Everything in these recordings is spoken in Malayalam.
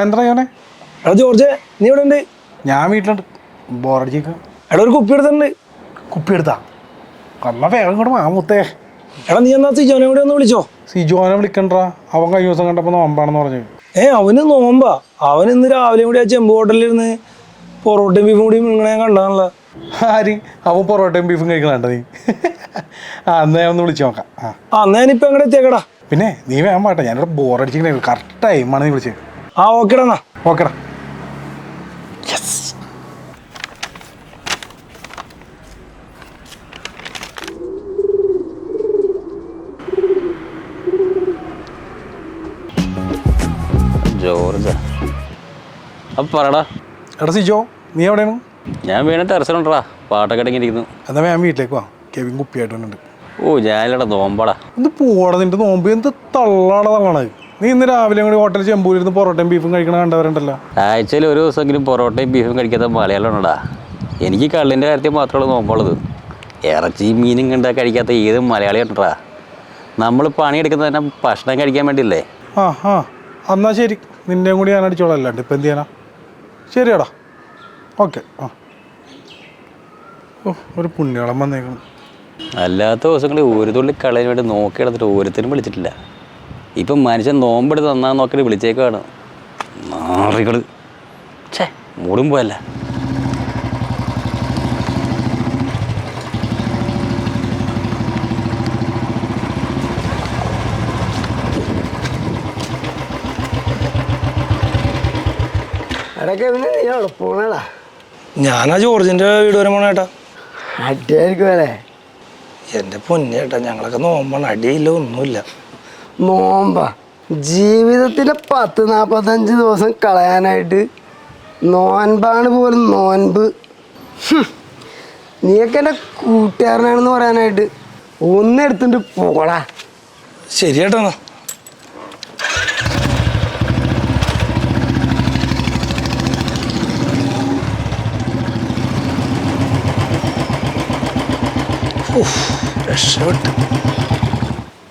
എന്താ ഞാനെ? എടാ ജോർജ്, നീ ഇവിടെ ഉണ്ട്? ഞാൻ വീട്ടിലുണ്ട്. ബോറടിച്ചേക്ക. എടാ ഒരു കുപ്പി എടുത്തിട്ടുണ്ട്. കുപ്പി എടുത്താ? കൊള്ള വേഗം ഇങ്ങോട്ട് മാമൂത്തേ. എടാ നീ എന്നാ സിജോനെ കൂടെ ഒന്ന് വിളിച്ചോ. സിജോനെ വിളിക്കണ്ടാ, അവൻ കഴിഞ്ഞ ദിവസം കണ്ടപ്പോൾ നോമ്പാണെന്ന് പറഞ്ഞു. അവന് നോമ്പാ. അവൻ ഇന്ന് രാവിലെ കൂടി ആ ചെമ്പ് ഹോട്ടലിരുന്ന് പൊറോട്ടയും ബീഫും കൂടി ഇങ്ങനെ കണ്ടാണല്ലോ. ആര്? അവൻ പൊറോട്ടയും ബീഫും കഴിക്കണണ്ട നീ? അന്ന് ഞാൻ ഒന്ന് വിളിച്ചു നോക്കാം. അന്ന് ഞാനിപ്പോൾ എങ്ങനെ എത്തിയേക്കടാ. പിന്നെ നീ വേഗം പാട്ടെ, ഞാനിവിടെ ബോറടിച്ചിങ്ങനെ കറക്റ്റ് ടൈമാണ് നീ വിളിച്ചത്. ഓക്കെടാ എന്നാ. ഓക്കെടാ. ജോർജ്, അപ്പം പറടാ. എടാ സിജോ, നീ എവിടെയാണ്? ഞാൻ വീണ ടെറസിലുണ്ടാ, പാട്ടൊക്കെ ഇടങ്ങിയിരിക്കുന്നു. എന്നാ ഞാൻ വീട്ടിലേക്ക് വാ, കെവിൻ കുപ്പിയായിട്ടുണ്ട്. ഞാനില്ലടാ നോമ്പാടാ. എന്ത് പോടാ നിന്റെ നോമ്പ്, എന്ത് തള്ളാണ് തള്ളണത്. നീ ഇന്ന് രാവിലെ കൂടി ഹോട്ടലിൽ ചെമ്പൂരിരുന്ന് പൊറോട്ടയും ബീഫും കഴിക്കണ കണ്ടവരുണ്ടല്ലോ. ആഴ്ചയിൽ ഒരു ദിവസമെങ്കിലും പൊറോട്ടയും ബീഫും കഴിക്കാത്ത മലയാളമാണോടാ. എനിക്ക് കള്ളിൻ്റെ കാര്യത്തിൽ മാത്രമുള്ള നോമ്പുള്ളത്. ഇറച്ചിയും മീനും കണ്ടാൽ കഴിക്കാത്ത ഏത് മലയാളിയാണ്ടാ. നമ്മൾ പണിയെടുക്കുന്നത് തന്നെ ഭക്ഷണം കഴിക്കാൻ വേണ്ടിയില്ലേ. എന്നാ ശരി, നിൻ്റെയും കൂടി ഞാൻ അടിച്ചോളാം. അല്ലാണ്ട് ഇപ്പം എന്ത് ചെയ്യാനാ? ശരിയാടാ, ഓക്കെ. ഒരു പുണ്യോളം വന്നേക്കണം. അല്ലാത്ത ദിവസങ്ങളിൽ ഒരു തുള്ളി കളയാൻ വേണ്ടി നോക്കി എടുത്തിട്ട് ഓരോരുത്തരും വിളിച്ചിട്ടില്ല. ഇപ്പം മനുഷ്യൻ നോമ്പെടുത്ത് നന്നാന്ന് നോക്കിയിട്ട് വിളിച്ചേക്കാണ്. നാറികൾ ഛേ, മൂടും പോയല്ല. ഞാനാ ജോർജിന്റെ വീട് വരെ പോണേട്ടാ. അടിയായിരിക്കും അല്ലേ? എന്റെ പൊന്നേട്ടാ, ഞങ്ങളൊക്കെ നോമ്പാണ്. അടിയില്ല, ഒന്നുമില്ല. നോമ്പാ ജീവിതത്തിലെ 40-45 ദിവസം കളയാനായിട്ട് നോൻപാണ് പോലും നോൻപ്. നീയൊക്കെ എൻ്റെ കൂട്ടുകാരനാണെന്ന് പറയാനായിട്ട് ഒന്നെടുത്തിട്ട് പോടാ. ശരിയേട്ടാ. രക്ഷപ്പെട്ട്.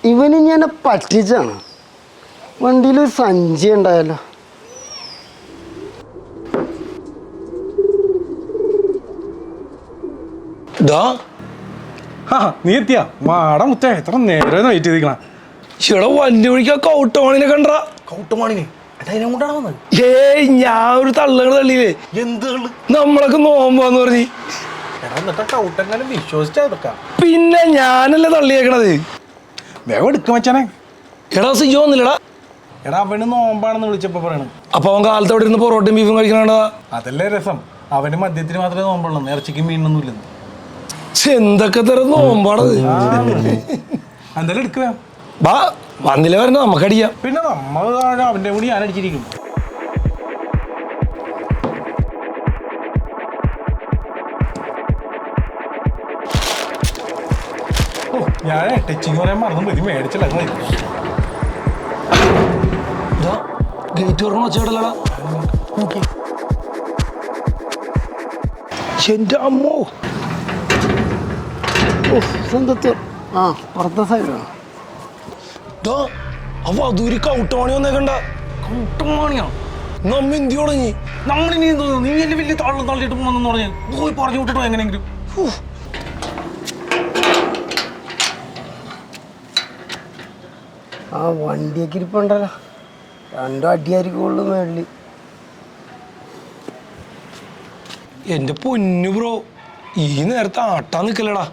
ഇവന് ഞാൻ പറ്റിച്ചാണ്. വണ്ടിയിലൊരു സഞ്ചി ഉണ്ടായല്ലോ. നീ എത്തിയാ? മാടാ മുത്തേ, എത്ര നേരം വെയിറ്റ് ചെയ്തിരിക്കണ. ഇവിടെ വണ്ടി വിളിക്കാ കൗട്ടമാണിനെ കണ്ട. കൗട്ടുമാണിനെ അതിനെ കൊണ്ടാണ് വന്നത്. ഞാൻ ഒരു തള്ളുകൾ തള്ളിയില്ലേ. എന്ത് തള്ളു? നമ്മളൊക്കെ നോമ്പാന്ന് പറഞ്ഞ്. എന്നിട്ട് കൗട്ടെങ്ങാനും വിശ്വസിച്ചെടുക്കാം. പിന്നെ ഞാനല്ലേ തള്ളിയേക്കണത്. വേഗം എടുക്കാൻ വെച്ചാനേ. എടാ സിജോ വന്നില്ലടാ. എടാ അവന് നോമ്പാണെന്ന് വിളിച്ചപ്പോ പറയണത്. അപ്പൊ അവൻ കാലത്ത് അവിടെ ഇരുന്ന് പൊറോട്ടയും ബീഫും കഴിക്കണ. അതല്ലേ രസം. അവന് മദ്യത്തിന് മാത്രമേ നോമ്പുള്ളൂ, ഇറച്ചിക്കും മീനൊന്നും ഇല്ലെന്ന്. എന്തൊക്കെ തരം നോമ്പാണത്. എന്തായാലും എടുക്കുക. ബാ വന്നില്ല വരണ നമുക്കടിക്കാം. പിന്നെ നമ്മൾ അവന്റെ കൂടി ഞാൻ അടിച്ചിരിക്കും. ഞാൻ ടച്ചിങ് പറയാൻ മറന്നു, ഇത് മേടിച്ചില്ല. ഗേറ്റ് തുറക്കണ വെച്ചേടല്ലടാ. എന്റെ അമ്മോ, പുറത്തെ സൈഡാണ്. അപ്പൊ അതൊരു കൗട്ടമാണി വന്നേക്കണ്ട. കൗട്ടുമാണിയാ? നമ്മ എന്തി തുടങ്ങി. നമ്മളിനി നീ എന്നെ വലിയ തള്ളിട്ട് പോണെന്ന് പറഞ്ഞാൽ പോയി പറഞ്ഞു വിട്ടിട്ടോ എങ്ങനെയെങ്കിലും. ആ വണ്ടിയൊക്കെ ഇരിപ്പുണ്ടല്ലോ. 2 അടിയായിരിക്കുള്ളൂ മേളില്. എന്റെ പൊന്നു ബ്രോ, ഈ നേരത്തെ ആട്ടാൻ നിക്കല്ലടാ.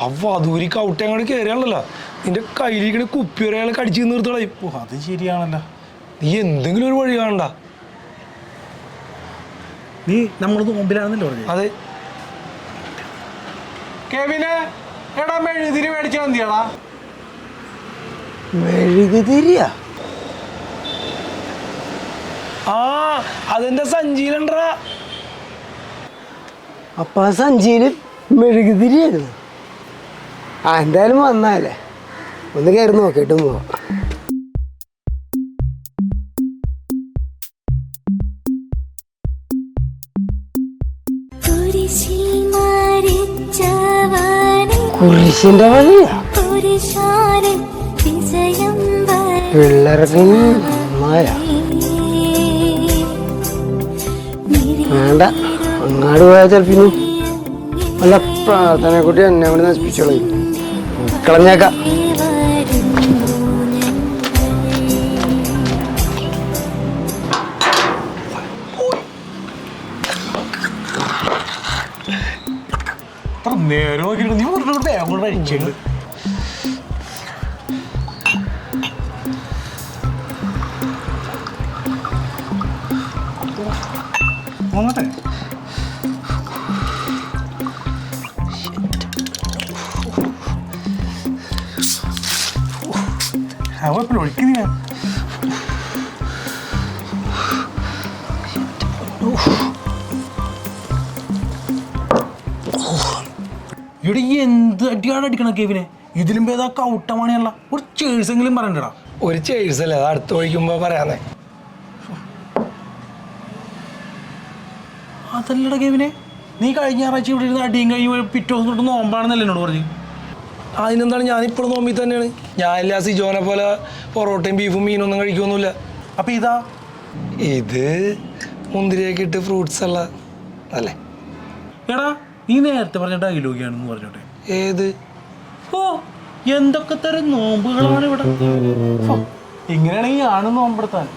അവ അതൂരി കൗട്ട അങ്ങോട്ട് കയറിയാണല്ലോ. നിന്റെ കയ്യിലിരിക്കണ കുപ്പി വരെ അയാൾ കടിച്ചു നിർത്തളയും. അത് ശരിയാണല്ലോ. നീ എന്തെങ്കിലും ഒരു വഴി കാണണ്ട. നീ നമ്മൾ നോമ്പിലാണെന്നല്ലോ പറഞ്ഞു. അതെ. കെവിനെ, എടാ മെഴുതിരി മേടിച്ചാൽ എന്തിയാടാ? മെഴുകുതിരിയാ? അതെന്റെ സഞ്ചിയിലുണ്ടാ. അപ്പൊ ആ സഞ്ചിയില് മെഴുകുതിരിയായിരുന്നു. എന്തായാലും വന്നാലേ ഒന്ന് കയറി നോക്കിയിട്ടും പോവാം. കുരിശിന്റെ വഴിയാ പിള്ളേർക്ക് വേണ്ട, അങ്ങാട് പോയാൽ ചിലപ്പോ വല്ല പ്രാർത്ഥനയെ കൂട്ടി എന്നെ കൂടി നശിപ്പിച്ചോളൂ. കളഞ്ഞേക്കാം. നേരെ നോക്കിയിട്ട് നീ അങ്ങോട്ട് അടിച്ചുണ്ട്. നോക്കട്ടെ. കുഴപ്പമില്ല, ഒഴിക്കുന്നില്ല. ഇവിടെ ഈ എന്ത് അടിയാണ് അടിക്കണം കേവിനെ? ഇതിലും ഭേദം കൗട്ടമാണിയല്ല. ഒരു ചേഴ്സെങ്കിലും പറയണ്ടടാ. ഒരു ചേഴ്സ് അല്ലേ, അത് അടുത്ത് ഒഴിക്കുമ്പോ പറയാന്നേ. അതല്ലടാ കേവിനെ, നീ കഴിഞ്ഞ ഞായറാഴ്ച ഇവിടെ ഇരുന്ന് അടിയും കഴിയുമ്പോൾ പിറ്റേ ദിവസം തൊട്ട് നോമ്പാണെന്നല്ലേ എന്നോട് പറഞ്ഞു. അതിനെന്താണ്, ഞാനിപ്പോഴും നോമ്പി തന്നെയാണ്. ഞാനില്ല സിജോനെ പോലെ പൊറോട്ടയും ബീഫും മീനൊന്നും കഴിക്കൊന്നുമില്ല. അപ്പൊ ഇതാ, ഇത് മുന്തിരിയൊക്കെ ഇട്ട് ഫ്രൂട്ട്സ് ഉള്ള അല്ലേ? എടാ നീ നേരത്തെ പറഞ്ഞ ഡയലോഗിയാണെന്ന് പറഞ്ഞോട്ടെ. ഏത്? ഓ, എന്തൊക്കെ തരം നോമ്പുകളാണ് ഇവിടെ. ഇങ്ങനെയാണെങ്കിൽ ആണ് നോമ്പെടുത്താൻ.